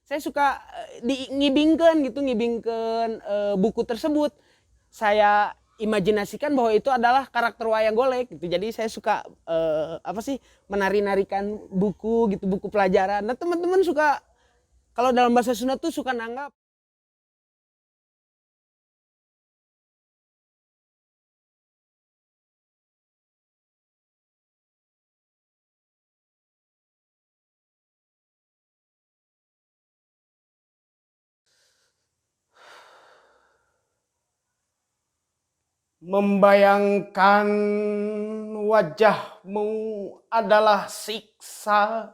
saya suka ngibingkeun gitu, ngibingkeun buku tersebut. Saya imajinasikan bahwa itu adalah karakter wayang golek gitu. Jadi saya suka menari-narikan buku gitu, buku pelajaran. Nah, teman-teman suka kalau dalam bahasa Sunda tuh suka nanggap membayangkan wajahmu adalah siksa.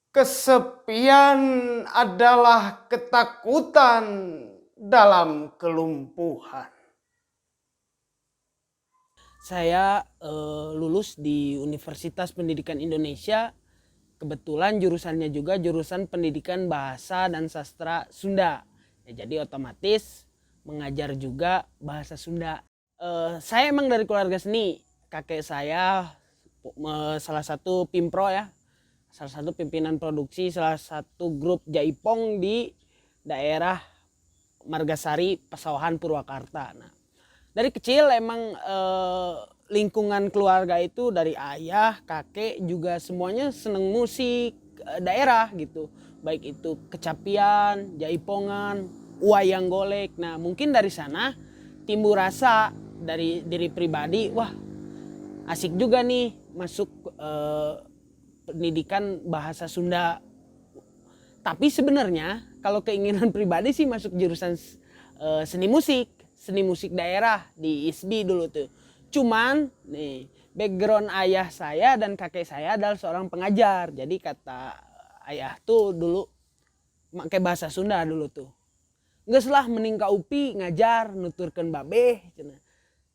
Kesepian adalah ketakutan dalam kelumpuhan. Saya lulus di Universitas Pendidikan Indonesia. Kebetulan jurusannya juga jurusan Pendidikan Bahasa dan Sastra Sunda. Ya, jadi otomatis mengajar juga bahasa Sunda. Saya emang dari keluarga seni. Kakek saya salah satu pimpro ya. Salah satu pimpinan produksi salah satu grup jaipong di daerah Margasari, Pasawahan, Purwakarta. Nah, dari kecil emang lingkungan keluarga itu dari ayah, kakek juga semuanya seneng musik daerah gitu. Baik itu kecapian, jaipongan, wayang golek. Nah, mungkin dari sana timbul rasa dari diri pribadi, wah asik juga nih masuk pendidikan bahasa Sunda. Tapi sebenarnya kalau keinginan pribadi sih masuk jurusan seni musik daerah di ISBI dulu tuh. Cuman nih background ayah saya dan kakek saya adalah seorang pengajar. Jadi kata ayah tuh dulu pakai bahasa Sunda dulu tuh. Geus lah mending ka UPI ngajar nuturkeun babeh cenah.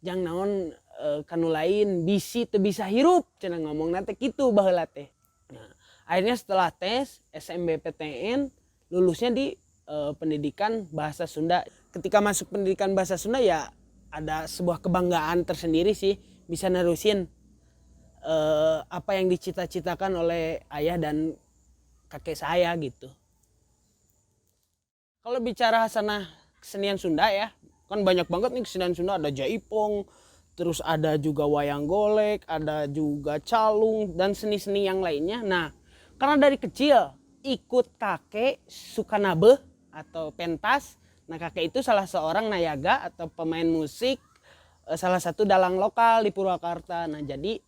Jang naon kanu lain bisi teu bisa hirup cenah ngomongna teh kitu baheula teh. Nah, akhirnya setelah tes SMBPTN lulusnya di pendidikan bahasa Sunda. Ketika masuk pendidikan bahasa Sunda ya ada sebuah kebanggaan tersendiri sih bisa nerusin apa yang dicita-citakan oleh ayah dan kakek saya gitu. Kalau bicara sana kesenian Sunda ya, kan banyak banget nih kesenian Sunda, ada jaipong, terus ada juga wayang golek, ada juga calung dan seni-seni yang lainnya. Nah, karena dari kecil ikut kakek suka nabe atau pentas. Nah, kakek itu salah seorang nayaga atau pemain musik salah satu dalang lokal di Purwakarta. Nah, jadi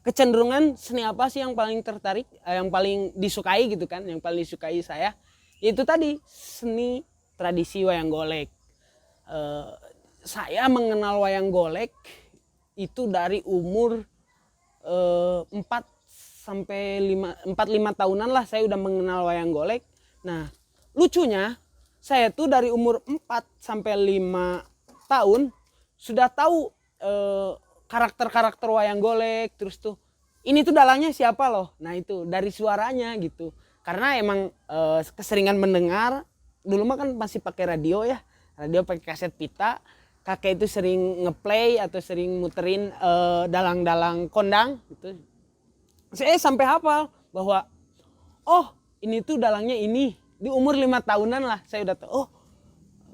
kecenderungan seni apa sih yang paling tertarik, yang paling disukai gitu kan, yang paling disukai saya itu tadi seni tradisi wayang golek. Saya mengenal wayang golek itu dari umur 4 sampai 5 tahunan lah saya udah mengenal wayang golek. Nah, lucunya saya tuh dari umur 4 sampai 5 tahun sudah tahu karakter-karakter wayang golek, terus tuh ini tuh dalangnya siapa loh. Nah, itu dari suaranya gitu. Karena emang keseringan mendengar, dulu mah kan masih pakai radio ya. Radio pakai kaset pita. Kakek itu sering ngeplay atau sering muterin dalang-dalang kondang gitu. Saya sampai hafal bahwa oh, ini tuh dalangnya ini. Di umur 5 tahunan lah saya udah tahu. Oh,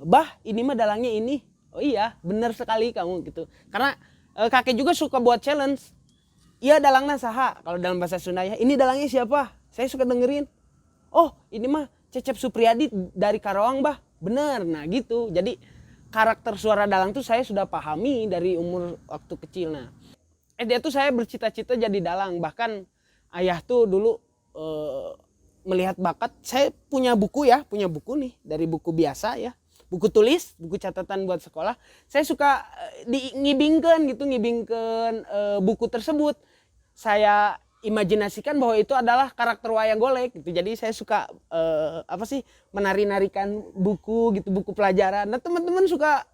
bah, ini mah dalangnya ini. Oh iya, benar sekali kamu gitu. Karena kakek juga suka buat challenge. Iya, dalangna saha. Kalau dalam bahasa Sunda ya, ini dalangnya siapa? Saya suka dengerin. Oh, ini mah Cecep Supriyadi dari Karawang, bah. Bener. Nah, gitu. Jadi karakter suara dalang tuh saya sudah pahami dari umur waktu kecil. Nah, dia tuh saya bercita-cita jadi dalang. Bahkan ayah tuh dulu melihat bakat. Saya punya buku ya, punya buku nih dari buku biasa ya. Buku tulis, buku catatan buat sekolah. Saya suka ngibingkeun gitu, ngibingkeun buku tersebut. Saya imajinasikan bahwa itu adalah karakter wayang golek gitu. Jadi saya suka menari-narikan buku gitu, buku pelajaran. Nah, teman-teman suka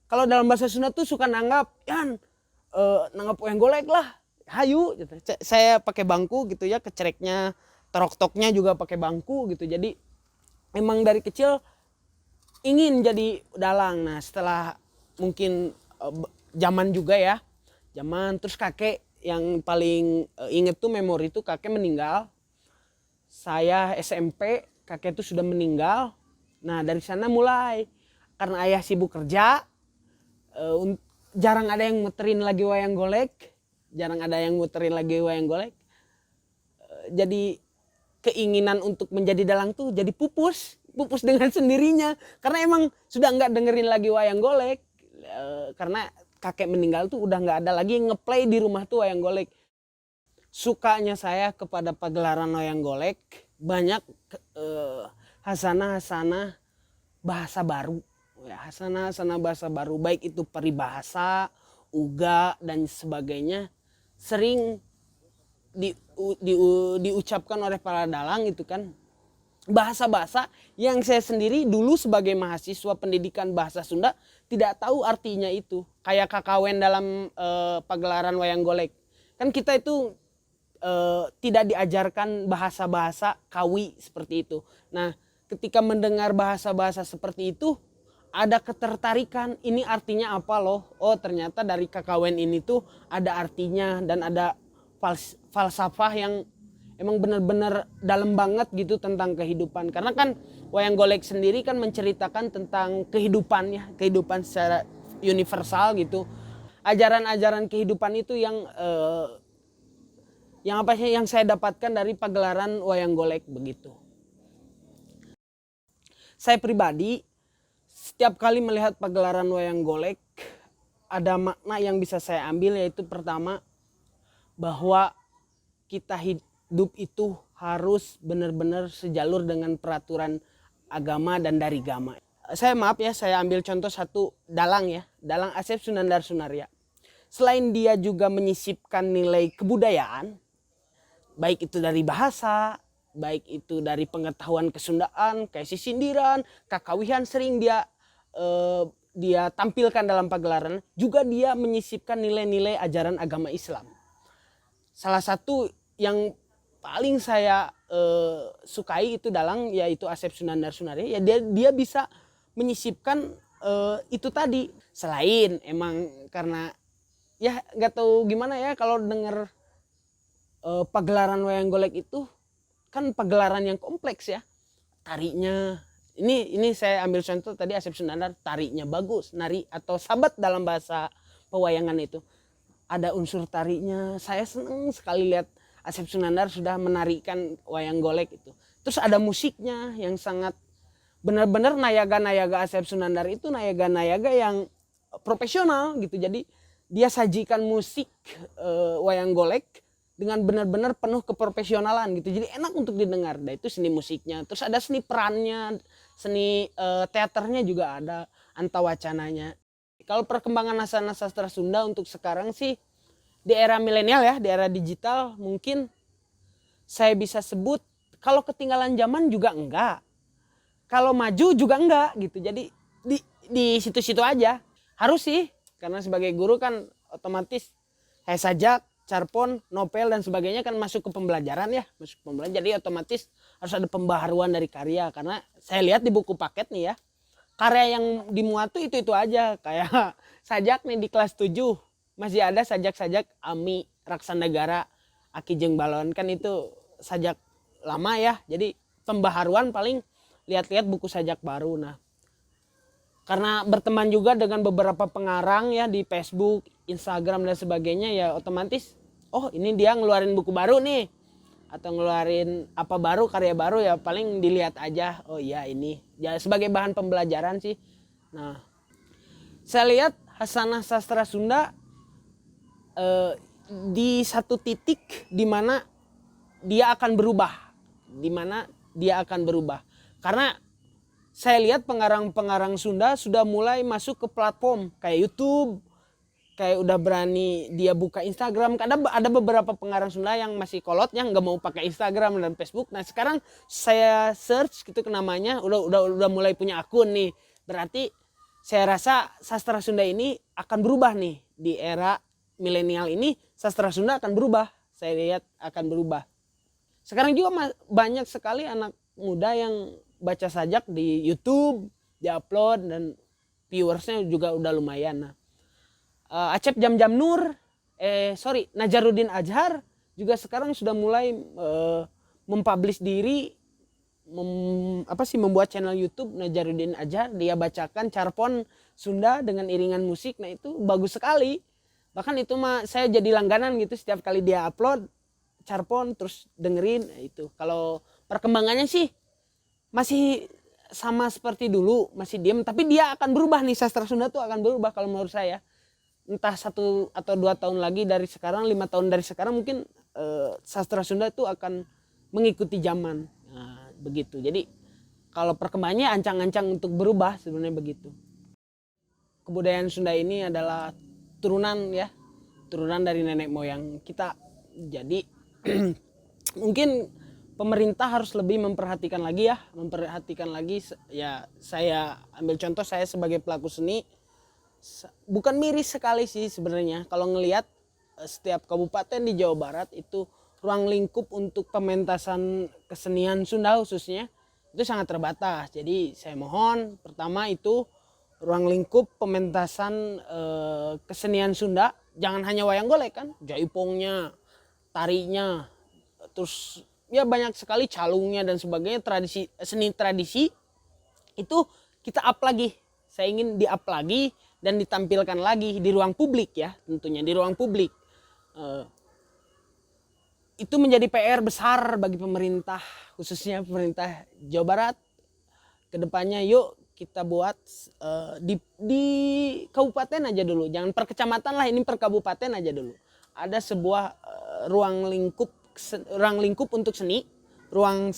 kalau dalam bahasa Sunda tuh suka nanggap, "Yan, nanggap wayang golek lah. Hayu," gitu. Saya pakai bangku gitu ya, kecereknya, terok-toknya juga pakai bangku gitu. Jadi emang dari kecil ingin jadi dalang. Nah, setelah mungkin zaman juga ya, zaman terus kakek yang paling inget tuh memori tuh kakek meninggal saya SMP, kakek itu sudah meninggal. Nah dari sana mulai, karena ayah sibuk kerja, jarang ada yang muterin lagi wayang golek. Jadi keinginan untuk menjadi dalang tuh jadi pupus dengan sendirinya. Karena emang sudah nggak dengerin lagi wayang golek. Karena kakek meninggal tuh udah nggak ada lagi yang ngeplay di rumah tuh wayang golek. Sukanya saya kepada pagelaran wayang golek banyak hasanah bahasa baru. Ya, hasanah bahasa baru, baik itu peribahasa, uga dan sebagainya, sering diucapkan oleh para dalang itu kan. Bahasa-bahasa yang saya sendiri dulu sebagai mahasiswa pendidikan bahasa Sunda tidak tahu artinya itu. Kayak kakawen dalam pagelaran wayang golek. Kan kita itu tidak diajarkan bahasa-bahasa kawi seperti itu. Nah, ketika mendengar bahasa-bahasa seperti itu, ada ketertarikan, ini artinya apa loh. Oh ternyata dari kakawen ini tuh ada artinya dan ada falsafah yang emang benar-benar dalam banget gitu tentang kehidupan. Karena kan wayang golek sendiri kan menceritakan tentang kehidupannya, kehidupan secara universal gitu. Ajaran-ajaran kehidupan itu yang saya dapatkan dari pagelaran wayang golek begitu. Saya pribadi setiap kali melihat pagelaran wayang golek ada makna yang bisa saya ambil, yaitu pertama bahwa kita hidup itu harus benar-benar sejalur dengan peraturan agama dan dari agama. Saya ambil contoh satu dalang ya, Dalang Asep Sunandar Sunaria. Selain dia juga menyisipkan nilai kebudayaan, baik itu dari bahasa, baik itu dari pengetahuan kesundaan, kayak sisindiran, kakawihan sering dia tampilkan dalam pagelaran, juga dia menyisipkan nilai-nilai ajaran agama Islam. Salah satu yang paling saya sukai itu dalang, yaitu Asep Sunandar Sunaria. Ya dia bisa menyisipkan itu tadi. Selain emang karena ya nggak tahu gimana ya kalau dengar pagelaran wayang golek itu kan pagelaran yang kompleks ya. Tarinya ini saya ambil contoh tadi Asep Sunandar, tarinya bagus, nari atau sabat dalam bahasa pewayangan itu. Ada unsur tarinya. Saya senang sekali lihat Asep Sunandar sudah menarikan wayang golek itu. Terus ada musiknya yang sangat benar-benar nayaga-nayaga Asep Sunandar itu nayaga-nayaga yang profesional gitu. Jadi dia sajikan musik wayang golek dengan benar-benar penuh keprofesionalan gitu. Jadi enak untuk didengar. Nah itu seni musiknya. Terus ada seni perannya, seni teaternya juga ada, antawacananya. Kalau perkembangan hasanah sastra Sunda untuk sekarang sih di era milenial ya, di era digital mungkin saya bisa sebut kalau ketinggalan zaman juga enggak. Kalau maju juga enggak gitu. Jadi di situ-situ aja. Harus sih, karena sebagai guru kan otomatis saya sajak, carpon, novel dan sebagainya kan masuk ke pembelajaran ya, jadi otomatis harus ada pembaharuan dari karya. Karena saya lihat di buku paket nih ya, karya yang dimuat tuh itu aja. Kayak sajak nih di kelas 7 masih ada sajak-sajak Ami, Raksanagara, Aki Jeung Balon, kan itu sajak lama ya. Jadi pembaharuan paling lihat-lihat buku sajak baru. Nah karena berteman juga dengan beberapa pengarang ya di Facebook, Instagram dan sebagainya, ya otomatis oh ini dia ngeluarin buku baru nih atau ngeluarin apa baru, karya baru, ya paling dilihat aja, oh iya ini ya sebagai bahan pembelajaran sih. Nah saya lihat hasanah sastra Sunda di satu titik di mana dia akan berubah, karena saya lihat pengarang-pengarang Sunda sudah mulai masuk ke platform kayak YouTube, kayak udah berani dia buka Instagram. Ada beberapa pengarang Sunda yang masih kolotnya nggak mau pakai Instagram dan Facebook. Nah sekarang saya search gitu ke namanya, udah mulai punya akun nih. Berarti saya rasa sastra Sunda ini akan berubah nih di era milenial ini. Sastra Sunda akan berubah, saya lihat akan berubah. Sekarang juga banyak sekali anak muda yang baca sajak di YouTube, diupload dan viewersnya juga udah lumayan. Nah, Acep Jam-Jam Nur, Najaruddin Azhar juga sekarang sudah mulai mempublish diri, membuat channel YouTube Najarudin Adjar, dia bacakan carpon Sunda dengan iringan musik. Nah itu bagus sekali, bahkan itu mah saya jadi langganan gitu, setiap kali dia upload carpon terus dengerin. Nah, itu kalau perkembangannya sih masih sama seperti dulu, masih diem, tapi dia akan berubah nih, sastra Sunda tuh akan berubah kalau menurut saya. Entah 1 atau 2 tahun lagi dari sekarang, 5 tahun dari sekarang mungkin sastra Sunda itu akan mengikuti zaman. Nah, begitu. Jadi kalau perkembangannya ancang-ancang untuk berubah sebenarnya begitu. Kebudayaan Sunda ini adalah turunan dari nenek moyang kita. Jadi mungkin pemerintah harus lebih memperhatikan lagi ya. Saya ambil contoh, saya sebagai pelaku seni bukan miris sekali sih sebenarnya kalau ngelihat setiap kabupaten di Jawa Barat itu ruang lingkup untuk pementasan kesenian Sunda khususnya itu sangat terbatas. Jadi saya mohon pertama itu ruang lingkup pementasan kesenian Sunda jangan hanya wayang golek kan, jaipongnya, tarinya, terus ya banyak sekali calungnya dan sebagainya, seni tradisi itu kita up lagi. Saya ingin di up lagi dan ditampilkan lagi di ruang publik ya, tentunya di ruang publik. Itu menjadi PR besar bagi pemerintah, khususnya pemerintah Jawa Barat. Kedepannya yuk kita buat di kabupaten aja dulu, jangan per kecamatan lah, ini per kabupaten aja dulu. Ada sebuah ruang lingkup untuk seni, ruang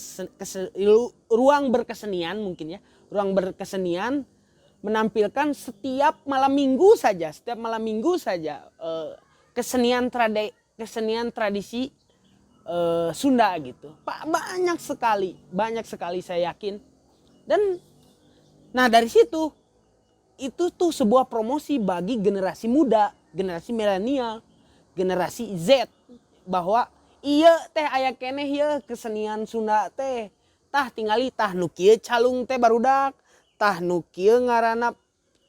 berkesenian mungkin ya, ruang berkesenian menampilkan setiap malam minggu saja kesenian tradisi Sunda gitu. Banyak sekali saya yakin. Dan nah dari situ itu tuh sebuah promosi bagi generasi muda, generasi milenial, generasi Z, bahwa iya teh aya keneh ya kesenian Sunda teh, tah tingali tah nu kieu calung teh barudak, tah nu kieu ngaranna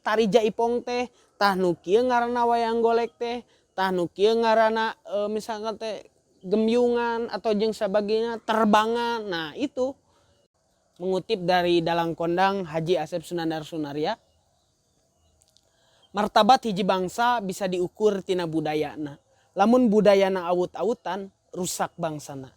tari jaipong teh, tah nu kieu ngaranna wayang golek teh, tah nu kieu ngaranna misalkan teh gembyungan atau jeung sebagainya, terbangan. Nah itu mengutip dari Dalang Kondang Haji Asep Sunandar Sunaria, martabat hiji bangsa bisa diukur tina budayana. Lamun budayana awut-awutan rusak bangsana.